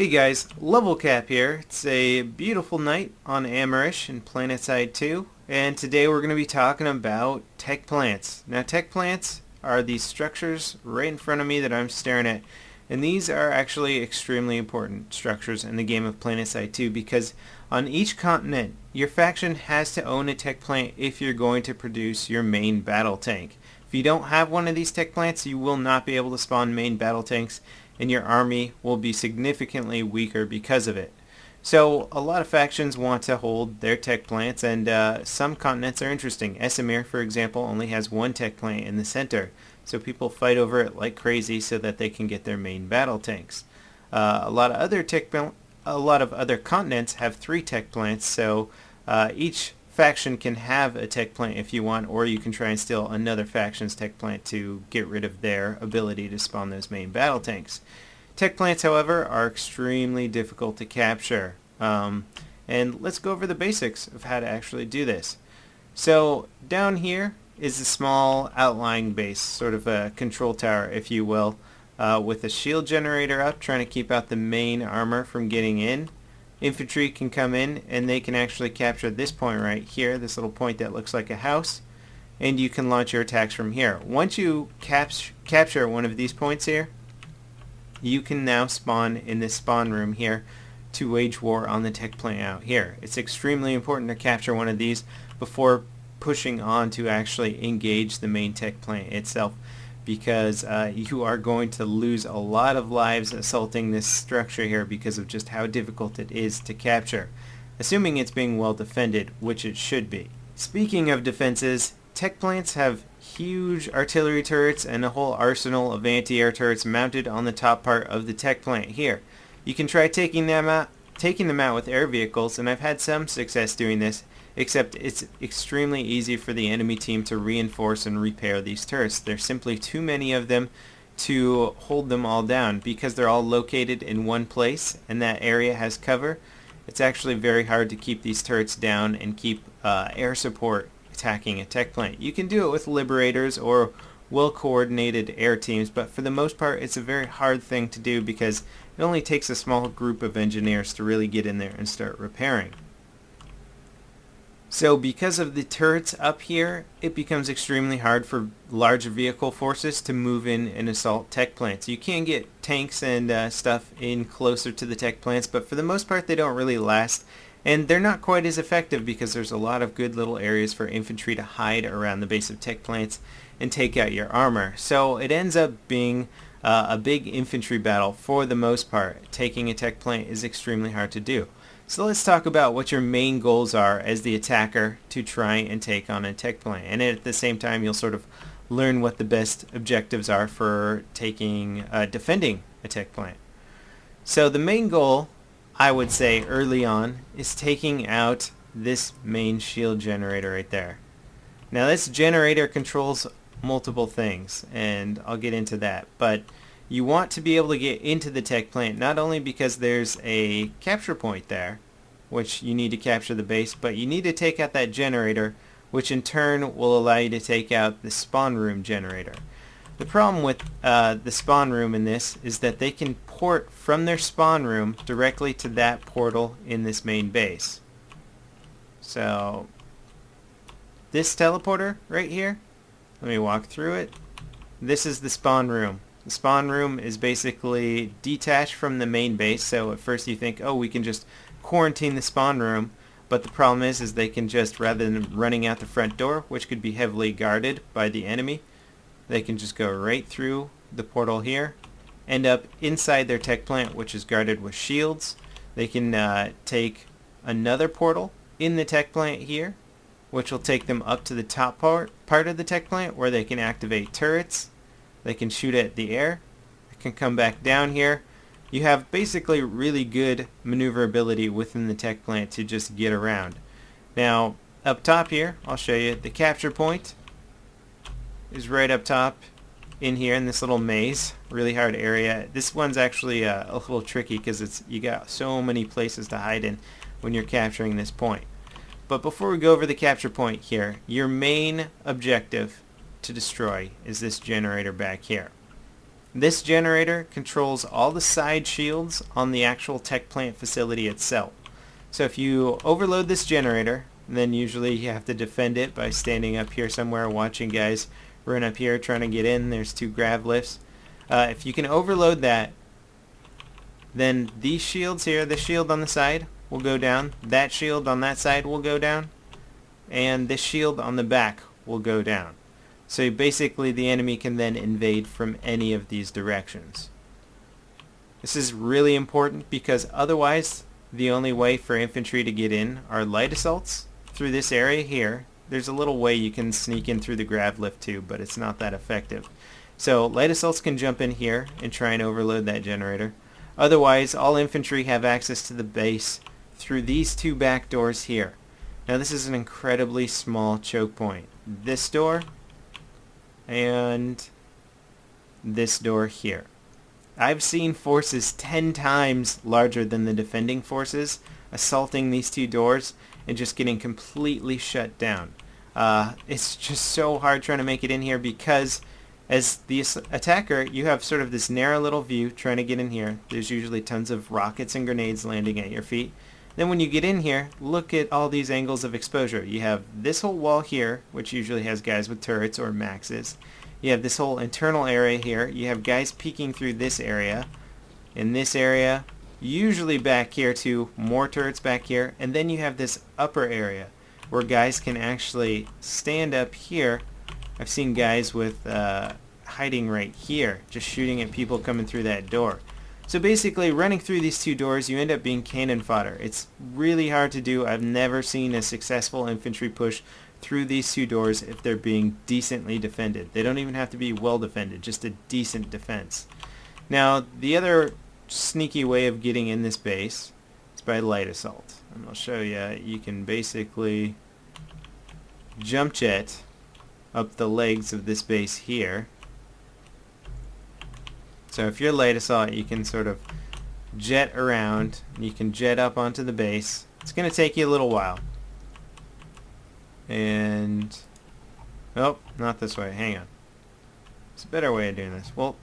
Hey guys, LevelCap here. It's a beautiful night on Amerish in Planetside 2, and today we're going to be talking about tech plants. Now tech plants are these structures right in front of me that I'm staring at, and these are actually extremely important structures in the game of Planetside 2 because on each continent your faction has to own a tech plant if you're going to produce your main battle tank. If you don't have one of these tech plants, you will not be able to spawn main battle tanks, and your army will be significantly weaker because of it. So a lot of factions want to hold their tech plants, and some continents are interesting. Esamir, for example, only has one tech plant in the center, so people fight over it like crazy so that they can get their main battle tanks. A lot of other continents have 3 tech plants, so each faction can have a tech plant if you want, or you can try and steal another faction's tech plant to get rid of their ability to spawn those main battle tanks. Tech plants, however, are extremely difficult to capture. And let's go over the basics of how to actually do this. So down here is a small outlying base, sort of a control tower, if you will, with a shield generator up, trying to keep out the main armor from getting in. Infantry can come in and they can actually capture this point right here, this little point that looks like a house, and you can launch your attacks from here. Once you capture one of these points here, you can now spawn in this spawn room here to wage war on the tech plant out here. It's extremely important to capture one of these before pushing on to actually engage the main tech plant itself, because you are going to lose a lot of lives assaulting this structure here because of just how difficult it is to capture, assuming it's being well defended, which it should be. Speaking of defenses, tech plants have huge artillery turrets and a whole arsenal of anti-air turrets mounted on the top part of the tech plant here. You can try taking them out with air vehicles, and I've had some success doing this, except it's extremely easy for the enemy team to reinforce and repair these turrets. There's simply too many of them to hold them all down because they're all located in one place and that area has cover. It's actually very hard to keep these turrets down and keep air support attacking a tech plant. You can do it with liberators or well-coordinated air teams, but for the most part it's a very hard thing to do because it only takes a small group of engineers to really get in there and start repairing. So because of the turrets up here, it becomes extremely hard for large vehicle forces to move in and assault tech plants. You can get tanks and stuff in closer to the tech plants, but for the most part they don't really last, and they're not quite as effective because there's a lot of good little areas for infantry to hide around the base of tech plants and take out your armor. So it ends up being a big infantry battle for the most part. Taking a tech plant is extremely hard to do. So let's talk about what your main goals are as the attacker to try and take on a tech plant. And at the same time you'll sort of learn what the best objectives are for defending a tech plant. So the main goal, I would say early on, is taking out this main shield generator right there. Now this generator controls multiple things, and I'll get into that, but you want to be able to get into the tech plant not only because there's a capture point there, which you need to capture the base, but you need to take out that generator, which in turn will allow you to take out the spawn room generator. The problem with the spawn room in this is that they can port from their spawn room directly to that portal in this main base. So this teleporter right here, let me walk through it. This is the spawn room. The spawn room is basically detached from the main base, so at first you think, oh, we can just quarantine the spawn room, but the problem is they can just, rather than running out the front door, which could be heavily guarded by the enemy, they can just go right through the portal here, end up inside their tech plant, which is guarded with shields. They can take another portal in the tech plant here, which will take them up to the top part of the tech plant where they can activate turrets. They can shoot at the air. They can come back down here. You have basically really good maneuverability within the tech plant to just get around. Now, up top here, I'll show you, the capture point is right up top in here in this little maze. Really hard area. This one's actually a little tricky because you got so many places to hide in when you're capturing this point. But before we go over the capture point here, your main objective to destroy is this generator back here. This generator controls all the side shields on the actual tech plant facility itself. So if you overload this generator, then usually you have to defend it by standing up here somewhere watching guys run up here trying to get in. There's 2 grav lifts. If you can overload that, then these shields here, the shield on the side will go down, that shield on that side will go down, and this shield on the back will go down. So basically the enemy can then invade from any of these directions. This is really important because otherwise the only way for infantry to get in are light assaults through this area here. There's a little way you can sneak in through the grav lift too, but it's not that effective. So light assaults can jump in here and try and overload that generator. Otherwise, all infantry have access to the base through these 2 back doors here. Now this is an incredibly small choke point. This door and this door here. I've seen forces 10 times larger than the defending forces assaulting these 2 doors and just getting completely shut down. It's just so hard trying to make it in here because as the attacker, you have sort of this narrow little view trying to get in here. There's usually tons of rockets and grenades landing at your feet. Then when you get in here, look at all these angles of exposure. You have this whole wall here, which usually has guys with turrets or maxes. You have this whole internal area here. You have guys peeking through this area. In this area, usually back here too, more turrets back here. And then you have this upper area where guys can actually stand up here. I've seen guys with hiding right here, just shooting at people coming through that door. So basically, running through these 2 doors, you end up being cannon fodder. It's really hard to do. I've never seen a successful infantry push through these 2 doors if they're being decently defended. They don't even have to be well defended, just a decent defense. Now, the other sneaky way of getting in this base is by light assault. And I'll show you. You can basically jump jet up the legs of this base here. So if you're light assault, you can sort of jet around. You can jet up onto the base. It's going to take you a little while. And oh, not this way. Hang on. There's a better way of doing this. Well,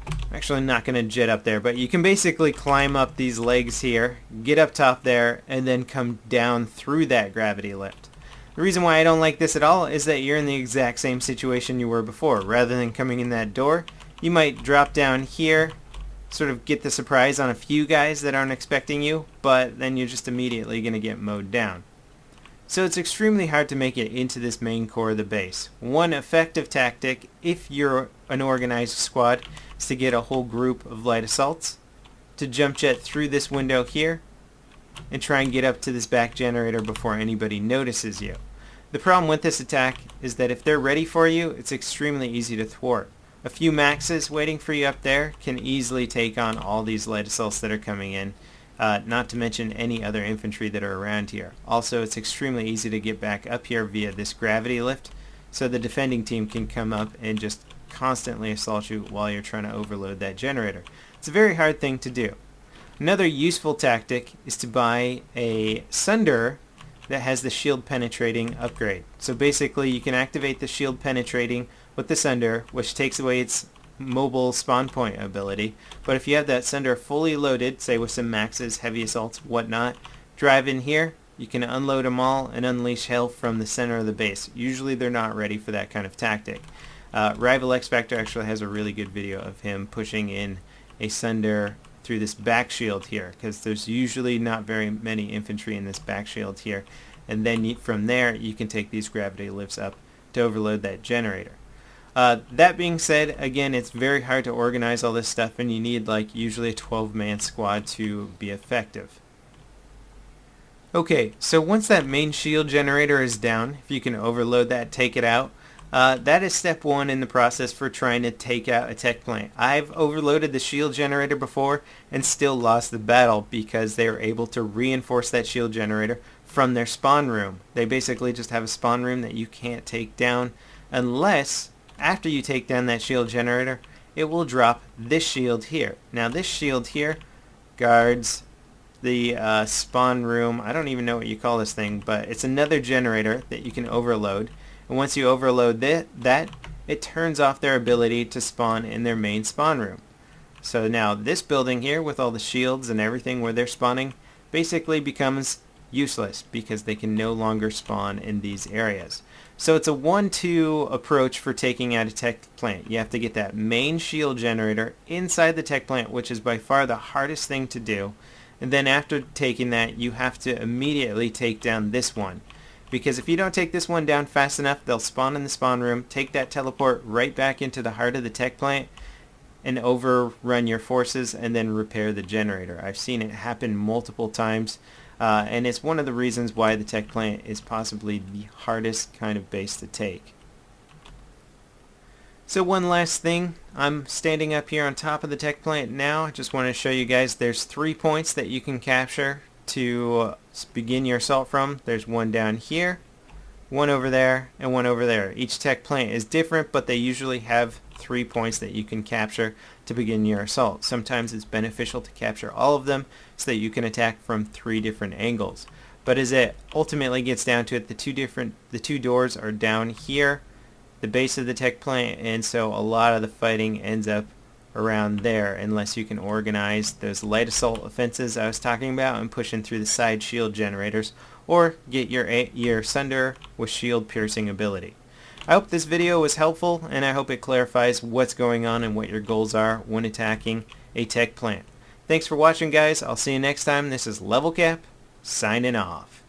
I'm actually not going to jet up there, but you can basically climb up these legs here, get up top there, and then come down through that gravity lift. The reason why I don't like this at all is that you're in the exact same situation you were before. Rather than coming in that door, you might drop down here, sort of get the surprise on a few guys that aren't expecting you, but then you're just immediately going to get mowed down. So it's extremely hard to make it into this main core of the base. One effective tactic, if you're an organized squad, is to get a whole group of light assaults to jump jet through this window here and try and get up to this back generator before anybody notices you. The problem with this attack is that if they're ready for you, it's extremely easy to thwart. A few maxes waiting for you up there can easily take on all these light assaults that are coming in, not to mention any other infantry that are around here. Also, it's extremely easy to get back up here via this gravity lift, so the defending team can come up and just constantly assault you while you're trying to overload that generator. It's a very hard thing to do. Another useful tactic is to buy a Sunderer that has the shield penetrating upgrade. So basically you can activate the shield penetrating with the Sunderer, which takes away its mobile spawn point ability. But if you have that Sunderer fully loaded, say with some maxes, heavy assaults, whatnot, drive in here, you can unload them all and unleash hell from the center of the base. Usually they're not ready for that kind of tactic. Rival X Factor actually has a really good video of him pushing in a Sunderer through this back shield here, because there's usually not very many infantry in this back shield here, and then from there you can take these gravity lifts up to overload that generator. That being said, again, it's very hard to organize all this stuff, and you need like usually a 12-man squad to be effective. Okay, so once that main shield generator is down, if you can overload that, take it out, that is step one in the process for trying to take out a tech plant. I've overloaded the shield generator before and still lost the battle because they were able to reinforce that shield generator from their spawn room. They basically just have a spawn room that you can't take down unless after you take down that shield generator, it will drop this shield here. Now this shield here guards the spawn room. I don't even know what you call this thing, but it's another generator that you can overload. And once you overload that, it turns off their ability to spawn in their main spawn room. So now this building here with all the shields and everything where they're spawning basically becomes useless because they can no longer spawn in these areas. So it's a 1-2 approach for taking out a tech plant. You have to get that main shield generator inside the tech plant, which is by far the hardest thing to do. And then after taking that, you have to immediately take down this one. Because if you don't take this one down fast enough, they'll spawn in the spawn room, take that teleport right back into the heart of the tech plant, and overrun your forces and then repair the generator. I've seen it happen multiple times. And it's one of the reasons why the tech plant is possibly the hardest kind of base to take. So one last thing, I'm standing up here on top of the tech plant now. I just want to show you guys there's 3 points that you can capture to begin your assault from. There's one down here, one over there, and one over there. Each tech plant is different, but they usually have 3 points that you can capture to begin your assault. Sometimes it's beneficial to capture all of them so that you can attack from 3 different angles. But as it ultimately gets down to it, the two doors are down here, the base of the tech plant, and so a lot of the fighting ends up around there unless you can organize those light assault offenses I was talking about and pushing through the side shield generators, or get your Sunder with shield piercing ability. I hope this video was helpful, and I hope it clarifies what's going on and what your goals are when attacking a tech plant. Thanks for watching, guys. I'll see you next time. This is LevelCap, signing off.